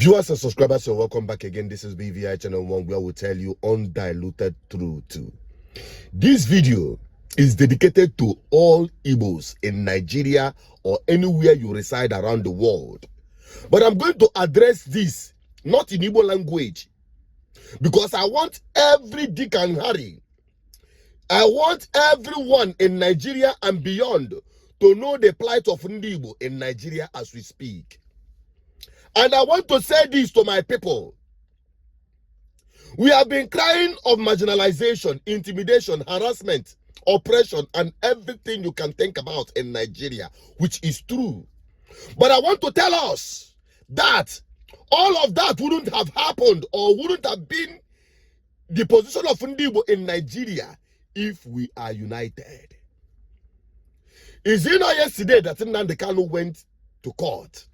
Viewers and subscribers, so welcome back again. This is BVI Channel 1, where we tell you undiluted truth. This video is dedicated to all Igbos in Nigeria or anywhere you reside around the world. But I'm going to address this not in Igbo language, because I want every Dick and Harry, I want everyone in Nigeria and beyond to know the plight of Ndi Igbo in Nigeria as we speak. And I want to say this to my people. We have been crying of marginalization, intimidation, harassment, oppression, and everything you can think about in Nigeria, which is true. But I want to tell us that all of that wouldn't have happened or wouldn't have been the position of Ndi Igbo in Nigeria if we are united. Is it not yesterday that Nnamdi Kanu went to court?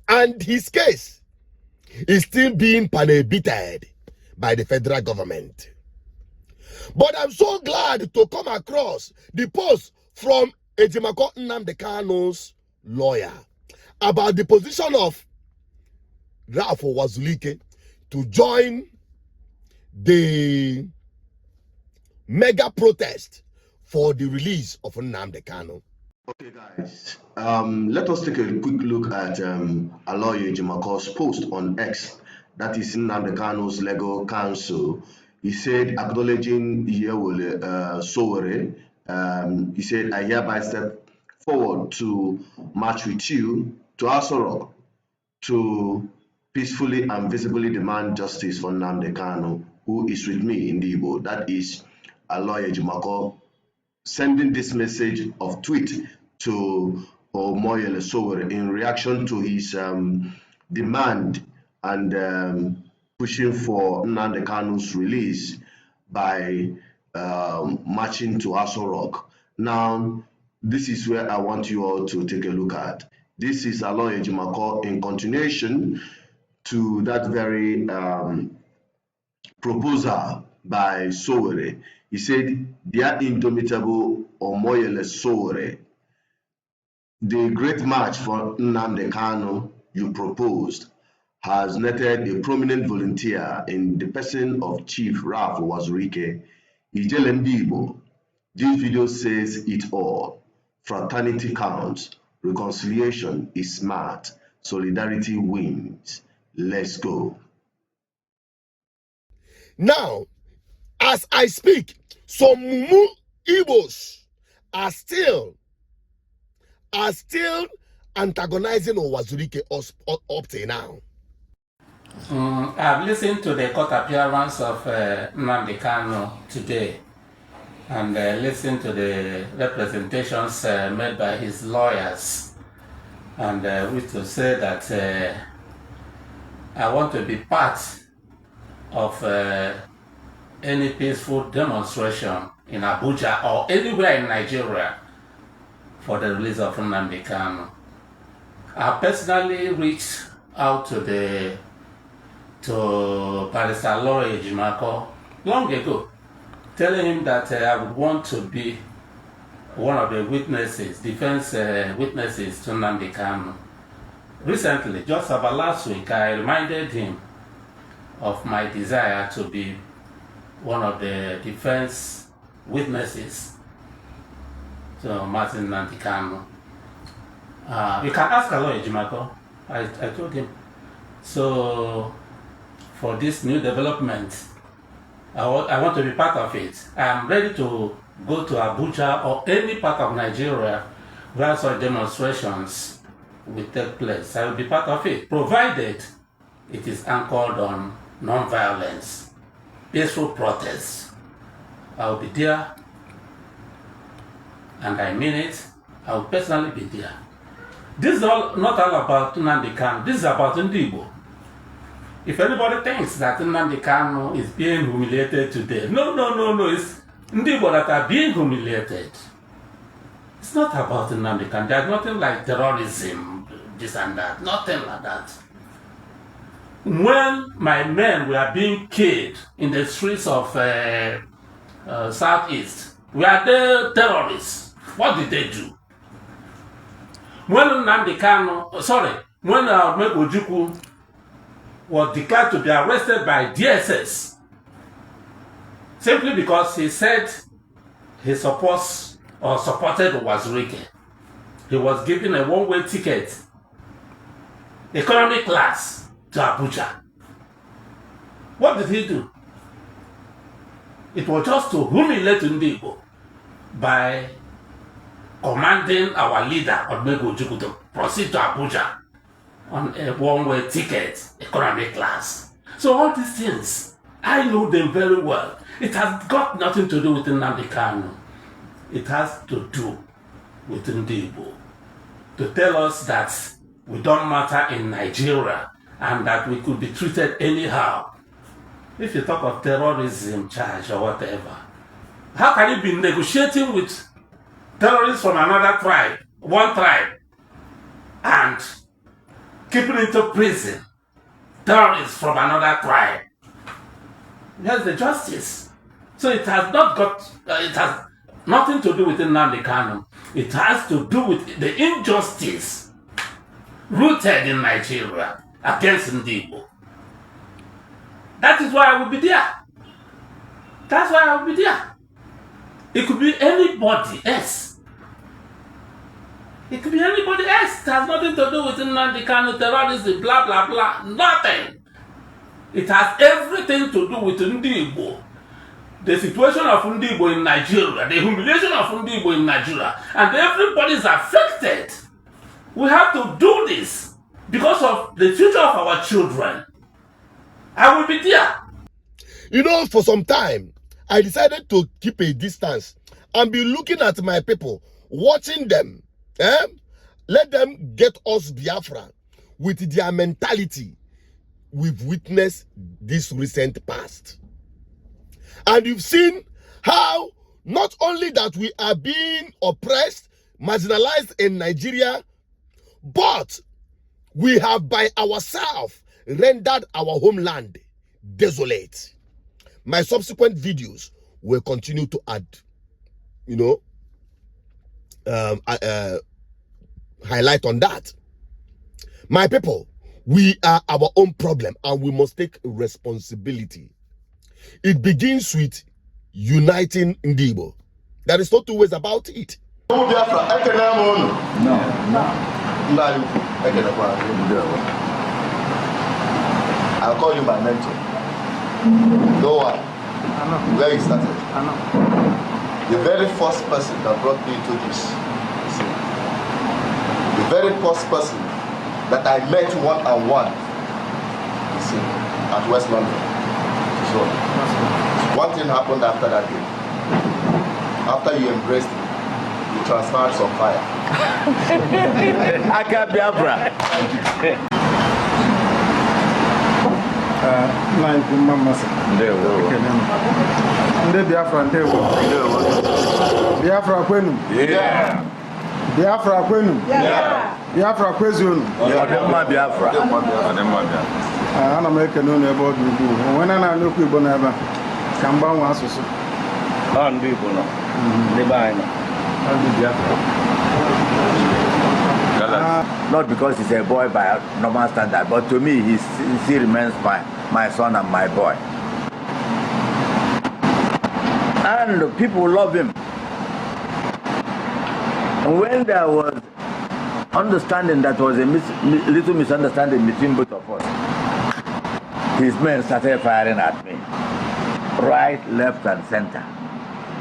And his case is still being prohibited by the federal government. But I'm so glad to come across the post from Ejimako Nnamdi Kanu's lawyer about the position of Uwazurike to join the mega protest for the release of Nnamdi Kanu. Okay, guys, let us take a quick look at Aloy Ejimako's post on X, that is Nnamdi Kanu's legal counsel. He said, acknowledging Yewole Sowore, he said, I hereby step forward to march with you to Asorok to peacefully and visibly demand justice for Nnamdi Kanu, who is with me in the Igbo. That is Aloy Ejimako sending this message of tweet to Omoyele Sowore in reaction to his demand and pushing for Nnamdi Kanu's release by marching to Aso Rock. Now, this is where I want you all to take a look at. This is Aloy Ejimako in continuation to that very proposal by Sowore. He said, dear indomitable Omoyele Sowore, the great march for Nnamdi Kanu you proposed has netted a prominent volunteer in the person of Chief Ralph Uwazurike Leads. This video says it all. Fraternity counts. Reconciliation is smart. Solidarity wins. Let's go. Now, as I speak, some Mumu Igbos are still antagonizing Uwazurike up till now. I've listened to the court appearance of Nnamdi Kanu today, and listened to the representations made by his lawyers, and which to say that I want to be part of any peaceful demonstration in Abuja or anywhere in Nigeria for the release of Nnamdi Kanu. I personally reached out to Barrister Aloy Ejimako long ago, telling him that I would want to be one of the witnesses, defense witnesses to Nnamdi Kanu. Recently, just about last week, I reminded him of my desire to be one of the defense witnesses to Martin Nnamdi Kanu. You can ask Aloy Ejimako. I told him. So, for this new development, I want to be part of it. I am ready to go to Abuja or any part of Nigeria where such demonstrations will take place. I will be part of it, provided it is anchored on non-violence, peaceful protests. I will be there, and I mean it. I will personally be there. This is not all about Nnamdi Kanu. This is about Ndi Igbo. If anybody thinks that Nnamdi Kanu is being humiliated today, no. It's Ndi Igbo that are being humiliated. It's not about Nnamdi Kanu. There's nothing like terrorism, this and that. Nothing like that. When my men were being killed in the streets of Southeast, were they terrorists? What did they do? When Nnamdi Kanu, when Ojukwu was declared to be arrested by DSS simply because he said he supported Uwazurike. He was given a one-way ticket, economy class, to Abuja. What did he do? It was just to humiliate Ndi Igbo by commanding our leader, Odumegwu Ojukwu, to proceed to Abuja on a one-way ticket, economy class. So all these things, I know them very well. It has got nothing to do with Nnamdi Kanu. It has to do with Ndi Igbo. To tell us that we don't matter in Nigeria and that we could be treated anyhow. If you talk of terrorism charge or whatever, how can you be negotiating with terrorists from another tribe, one tribe, and keeping into prison terrorists from another tribe? Here's the justice. So it has nothing to do with Nnamdi Kanu. It has to do with the injustice rooted in Nigeria against Ndi Igbo. That is why I will be there. That's why I will be there. It could be anybody else. It could be anybody else. It has nothing to do with Nnamdi Kanu, terrorism, blah, blah, blah. Nothing. It has everything to do with Ndi Igbo. The situation of Ndi Igbo in Nigeria, the humiliation of Ndi Igbo in Nigeria, and everybody is affected. We have to do this because of the future of our children. I will be there. You know, for some time, I decided to keep a distance and be looking at my people, watching them. Let them get us Biafra with their mentality we've witnessed this recent past. And you've seen how not only that we are being oppressed, marginalized in Nigeria, but we have by ourselves rendered our homeland desolate. My subsequent videos will continue to add, highlight on that. My people, we are our own problem and we must take responsibility. It begins with uniting Ndi Igbo. There is no two ways about it. No. I'll call you my mentor. No one. Where you started. The very first person that brought me into this. The very first person that I met one-on-one. At West London. So one thing happened after that day. After you embraced me, you transferred some fire. I can't be Abra. Biafra kwenu. Yeah. Biafra kwenu. Yeah. Biafra kwezunu. Ademma Biafra. Ana m ekene unu ebe ọ dị ukwuu. Onwe na n'okwu Igbo n'ebe ka mgbanwe asụsụ. Ndị Igbo nọ. Ndị be anyị nọ. Ndị Biafra. Not because he's a boy by normal standard, but to me he still remains my son and my boy. And people love him. And when there was understanding, that was a little misunderstanding between both of us, his men started firing at me, right, left, and center.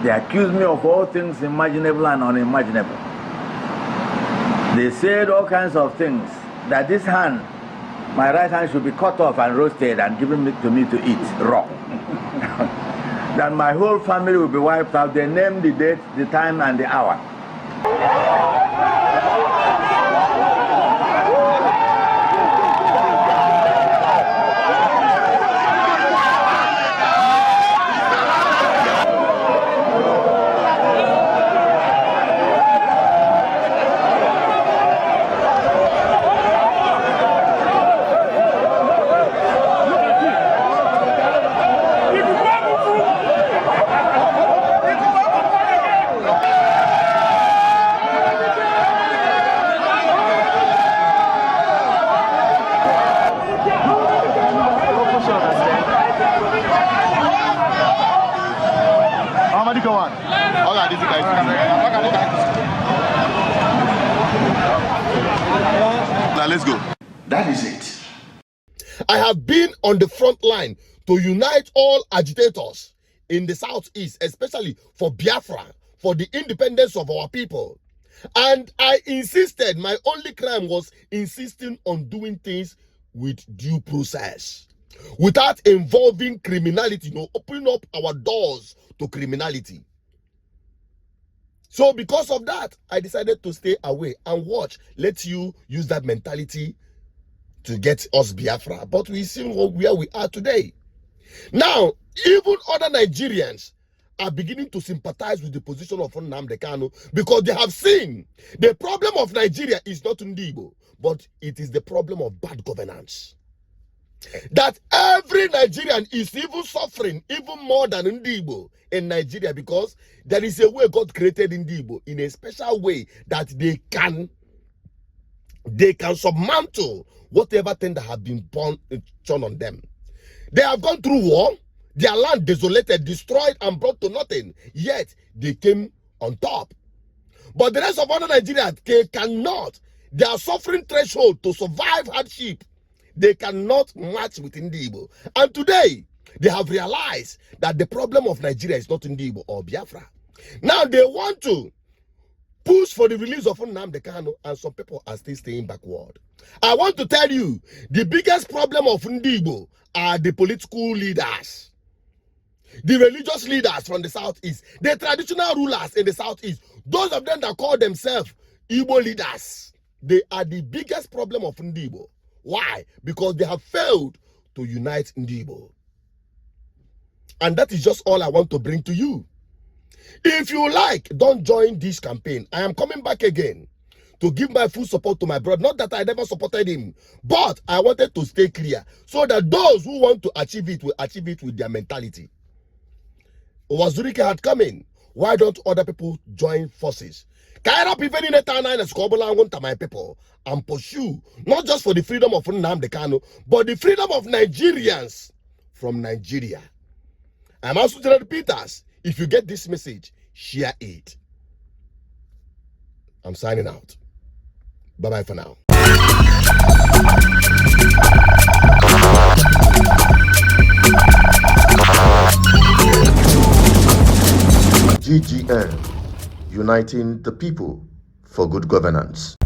They accused me of all things imaginable and unimaginable. They said all kinds of things, that this hand, my right hand, should be cut off and roasted and given to me to eat raw. That my whole family will be wiped out. They named the date, the time, and the hour. bigger one. Okay, this guy. Now let's go. That is it. I have been on the front line to unite all agitators in the southeast, especially for Biafra, for the independence of our people. And I insisted, my only crime was insisting on doing things with due process, without involving criminality, opening up our doors to criminality. So because of that, I decided to stay away and watch. Let you use that mentality to get us Biafra. But we see where we are today. Now, even other Nigerians are beginning to sympathize with the position of Nnamdi Kanu because they have seen the problem of Nigeria is not Igbo, but it is the problem of bad governance. That every Nigerian is even suffering even more than Igbo in Nigeria because there is a way God created Igbo in a special way that they can submantle whatever thing that have been shown on them. They have gone through war, their land desolated, destroyed, and brought to nothing. Yet they came on top. But the rest of other Nigerians, they cannot. Their suffering threshold to survive hardship, they cannot match with Igbo. And today, they have realized that the problem of Nigeria is not Igbo or Biafra. Now they want to push for the release of Nnamdi Kanu, and some people are still staying backward. I want to tell you, the biggest problem of Igbo are the political leaders, the religious leaders from the southeast, the traditional rulers in the southeast, those of them that call themselves Igbo leaders. They are the biggest problem of Igbo. Why? Because they have failed to unite Igbo. And that is just all I want to bring to you. If you like, don't join this campaign. I am coming back again to give my full support to my brother. Not that I never supported him, but I wanted to stay clear so that those who want to achieve it will achieve it with their mentality. Uwazurike had come in. Why don't other people join forces? My people, and pursue not just for the freedom of Nnamdi Kanu, but the freedom of Nigerians from Nigeria. I'm also Gerald Peters. If you get this message, share it. I'm signing out. Bye-bye for now. GGN, uniting the people for good governance.